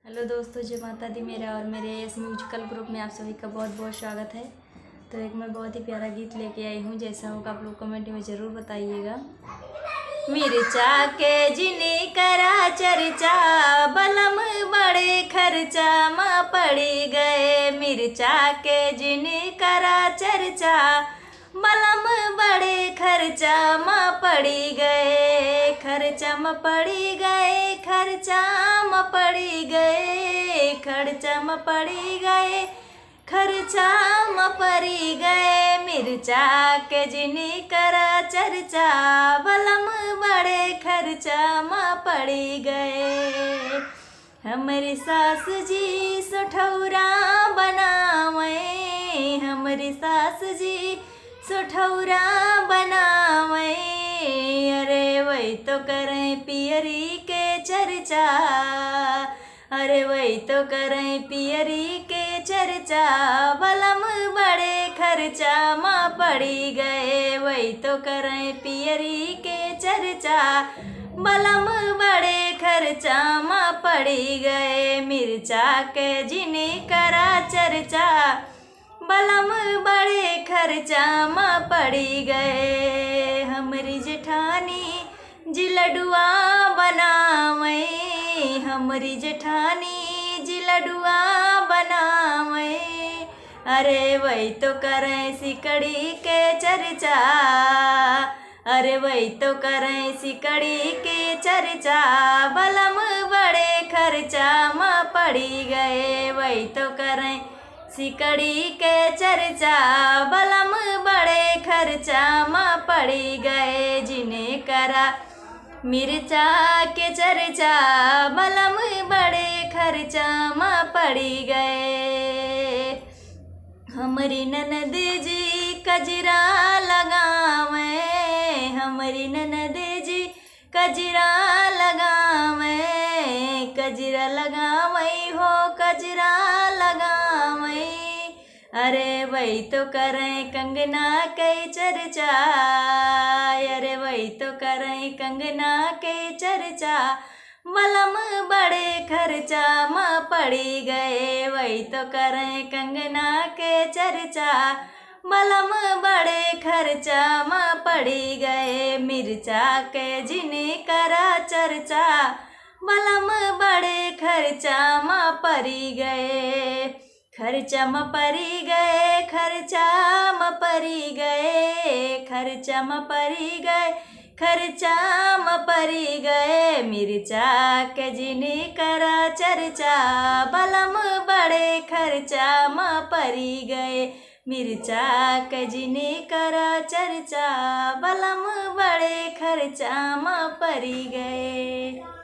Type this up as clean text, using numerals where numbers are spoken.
Hello दोस्तों, जय माता दी। मेरा और मेरे इस म्यूजिकल ग्रुप में आप सभी का बहुत बहुत स्वागत है। तो एक मैं बहुत ही प्यारा गीत लेके आई हूँ। जैसा होगा आप लोग कमेंट में ज़रूर बताइएगा। मिर्चा के जिने करा चर्चा, बलम बड़े खर्चा माँ पड़ी गए। मिर्चा के जिने करा चर्चा, बलम बड़े खर्चा माँ पड़ी गए। खर्चा में पड़ी गए, खर्चा में पड़ी गए, खर्चा में पड़ी गए, खर्चा में पड़ी गए। मिर्चा के जिनी करा चर्चा, बलम बड़े खर्चा में पड़ी गए। हमारी सास जी सोठौरा बनावे, हमारी सास जी सोठौरा बनावे। अरे वही तो करें पियरी के चर्चा, अरे वही तो करें पियरी के चर्चा, बलम बड़े खर्चा माँ पड़ी गए। वही तो करें पियरी के चर्चा, बलम बड़े खर्चा माँ पड़ी गए। मिर्चा के जिने करा चर्चा, बलम बड़े खर्चा माँ पड़ी गए। हमारी जेठानी जी लडुआ बनावे, हमारी जेठानी जी लडुआ बनावे। अरे वही तो करें सिकड़ी के चर्चा, अरे वही तो करें सिकड़ी के चर्चा, बलम बड़े खर्चा माँ पड़ी गए। वही तो करें सिकड़ी के चर्चा, बलम बड़े खर्चा माँ पड़ी गए। जिन्हें करा मिर्चा के चर्चा, बलम बड़े खर्चा माँ पड़ी गए। हमारी ननद जी कजरा लगावे, हमारी ननद जी कजरा लगावे। कजरा लगावे हो कजरा लगावे। अरे वही तो करें कंगना के चर्चा, अरे वही तो करें कंगना के चर्चा, बलम बड़े खर्चा माँ पड़ी गए। वही तो करें कंगना के चर्चा, बलम बड़े खर्चा माँ पड़ी गए। मिर्चा के जिने करा चर्चा, बलम बड़े खर्चा माँ पड़ी गए। खर्चा में पड़ी गए, खर्चा में पड़ी गए, खर्चा में पड़ी गए, खर्चा में पड़ी गए। मिर्चा के जिने करा चर्चा, बलम बड़े खर्चा में पड़ी गए। मिर्चा के जिने करा चर्चा, बलम बड़े खर्चा में पड़ी गए।